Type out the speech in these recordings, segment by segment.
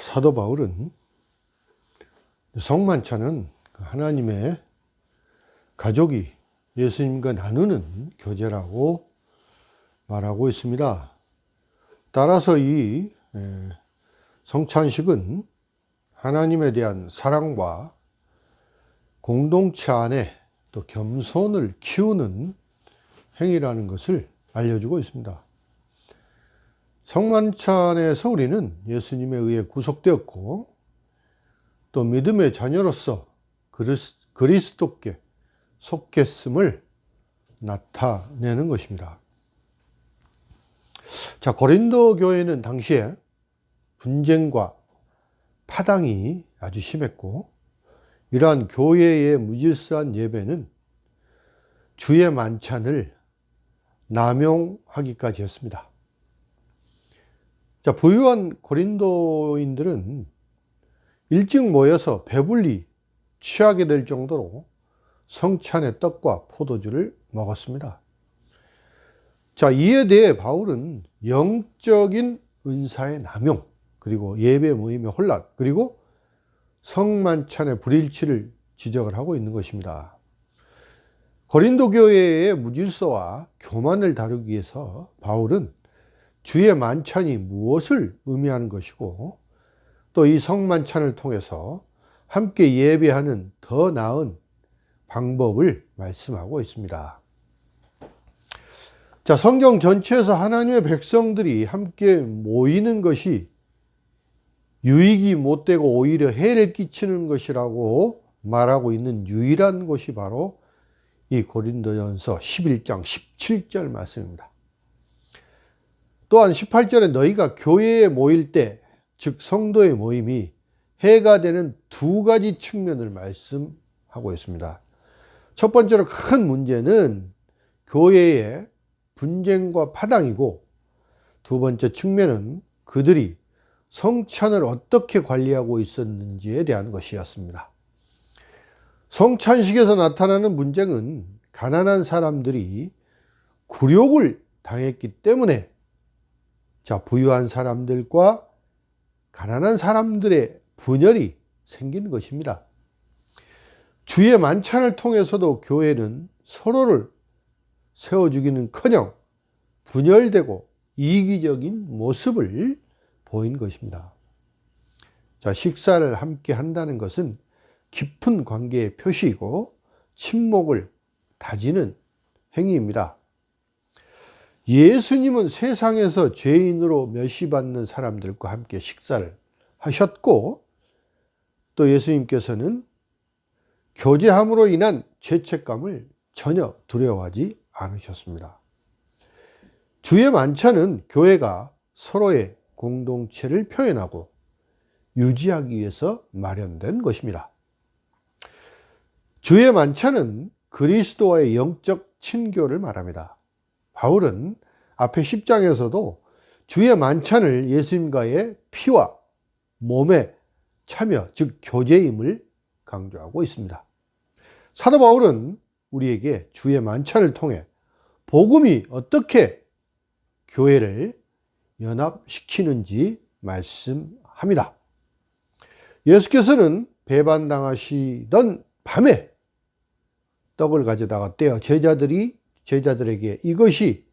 사도 바울은 성만찬은 하나님의 가족이 예수님과 나누는 교제라고 말하고 있습니다. 따라서 이 성찬식은 하나님에 대한 사랑과 공동체 안에 또 겸손을 키우는 행위라는 것을 알려주고 있습니다. 성만찬에서 우리는 예수님에 의해 구속되었고 또 믿음의 자녀로서 그리스도께 속했음을 나타내는 것입니다. 자, 고린도 교회는 당시에 분쟁과 파당이 아주 심했고 이러한 교회의 무질서한 예배는 주의 만찬을 남용하기까지 했습니다. 자, 부유한 고린도인들은 일찍 모여서 배불리 취하게 될 정도로 성찬의 떡과 포도주를 먹었습니다. 자, 이에 대해 바울은 영적인 은사의 남용, 그리고 예배 모임의 혼란, 그리고 성만찬의 불일치를 지적을 하고 있는 것입니다. 고린도 교회의 무질서와 교만을 다루기 위해서 바울은 주의 만찬이 무엇을 의미하는 것이고 또 이 성만찬을 통해서 함께 예배하는 더 나은 방법을 말씀하고 있습니다. 자, 성경 전체에서 하나님의 백성들이 함께 모이는 것이 유익이 못되고 오히려 해를 끼치는 것이라고 말하고 있는 유일한 것이 바로 이 고린도전서 11장 17절 말씀입니다. 또한 18절에 너희가 교회에 모일 때, 즉 성도의 모임이 해가 되는 두 가지 측면을 말씀하고 있습니다. 첫 번째로 큰 문제는 교회의 분쟁과 파당이고, 두 번째 측면은 그들이 성찬을 어떻게 관리하고 있었는지에 대한 것이었습니다. 성찬식에서 나타나는 문제는 가난한 사람들이 굴욕을 당했기 때문에 부유한 사람들과 가난한 사람들의 분열이 생긴 것입니다. 주의 만찬을 통해서도 교회는 서로를 세워주기는커녕 분열되고 이기적인 모습을 보인 것입니다. 자, 식사를 함께 한다는 것은 깊은 관계의 표시이고 친목을 다지는 행위입니다. 예수님은 세상에서 죄인으로 멸시받는 사람들과 함께 식사를 하셨고 또 예수님께서는 교제함으로 인한 죄책감을 전혀 두려워하지 않으셨습니다. 주의 만찬은 교회가 서로의 공동체를 표현하고 유지하기 위해서 마련된 것입니다. 주의 만찬은 그리스도와의 영적 친교를 말합니다. 바울은 앞에 10장에서도 주의 만찬을 예수님과의 피와 몸의 참여, 즉 교제임을 강조하고 있습니다. 사도 바울은 우리에게 주의 만찬을 통해 복음이 어떻게 교회를 연합시키는지 말씀합니다. 예수께서는 배반당하시던 밤에 떡을 가져다가 떼어 제자들에게 이것이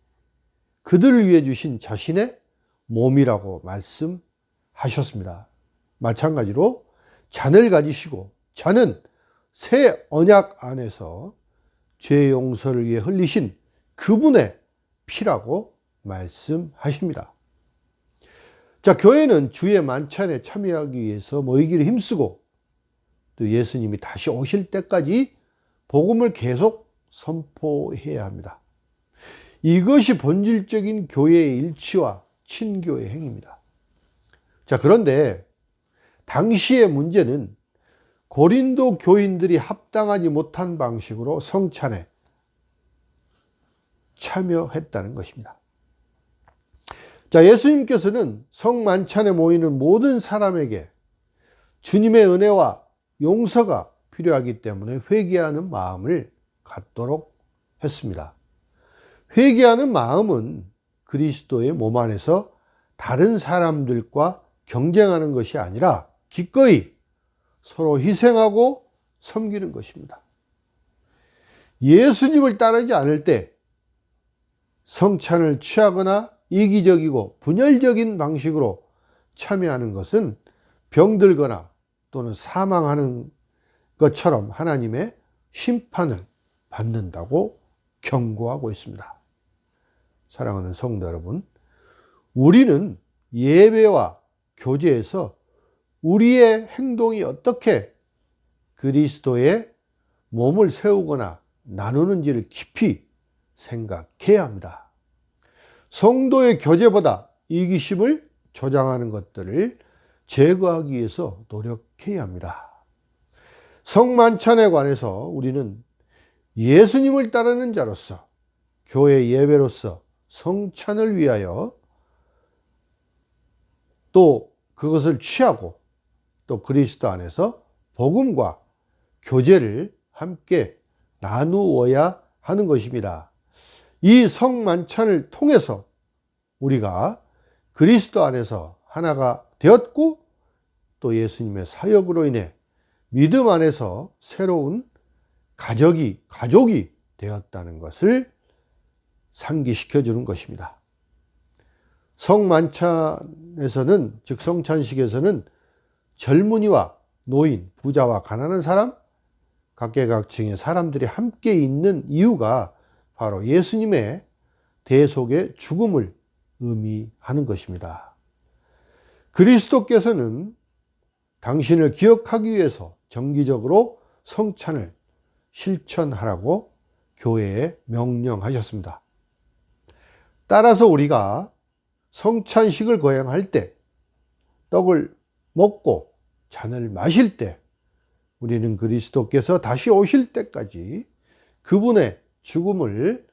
그들을 위해 주신 자신의 몸이라고 말씀하셨습니다. 마찬가지로 잔을 가지시고 잔은 새 언약 안에서 죄 용서를 위해 흘리신 그분의 피라고 말씀하십니다. 자, 교회는 주의 만찬에 참여하기 위해서 모이기를 힘쓰고 또 예수님이 다시 오실 때까지 복음을 계속 선포해야 합니다. 이것이 본질적인 교회의 일치와 친교의 행위입니다. 자, 그런데 당시의 문제는 고린도 교인들이 합당하지 못한 방식으로 성찬에 참여했다는 것입니다. 자, 예수님께서는 성만찬에 모이는 모든 사람에게 주님의 은혜와 용서가 필요하기 때문에 회개하는 마음을 갖도록 했습니다. 회개하는 마음은 그리스도의 몸 안에서 다른 사람들과 경쟁하는 것이 아니라 기꺼이 서로 희생하고 섬기는 것입니다. 예수님을 따르지 않을 때 성찬을 취하거나 이기적이고 분열적인 방식으로 참여하는 것은 병들거나 또는 사망하는 것처럼 하나님의 심판을 받는다고 경고하고 있습니다. 사랑하는 성도 여러분, 우리는 예배와 교제에서 우리의 행동이 어떻게 그리스도의 몸을 세우거나 나누는지를 깊이 생각해야 합니다. 성도의 교제보다 이기심을 조장하는 것들을 제거하기 위해서 노력해야 합니다. 성만찬에 관해서 우리는 예수님을 따르는 자로서 교회 예배로서 성찬을 위하여 또 그것을 취하고 또 그리스도 안에서 복음과 교제를 함께 나누어야 하는 것입니다. 이 성만찬을 통해서 우리가 그리스도 안에서 하나가 되었고 또 예수님의 사역으로 인해 믿음 안에서 새로운 가족이 되었다는 것을 상기시켜 주는 것입니다. 성만찬에서는, 즉 성찬식에서는 젊은이와 노인, 부자와 가난한 사람, 각계각층의 사람들이 함께 있는 이유가 바로 예수님의 대속의 죽음을 의미하는 것입니다. 그리스도께서는 당신을 기억하기 위해서 정기적으로 성찬을 실천하라고 교회에 명령하셨습니다. 따라서 우리가 성찬식을 거행할 때, 떡을 먹고 잔을 마실 때 우리는 그리스도께서 다시 오실 때까지 그분의 죽음을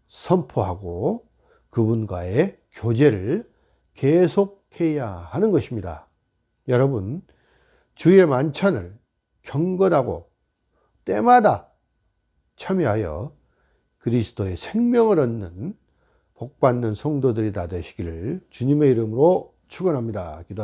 선포하고 그분과의 교제를 계속해야 하는 것입니다. 여러분, 주의 만찬을 경건하고 때마다 참여하여 그리스도의 생명을 얻는 복받는 성도들이 다 되시기를 주님의 이름으로 축원합니다. 기도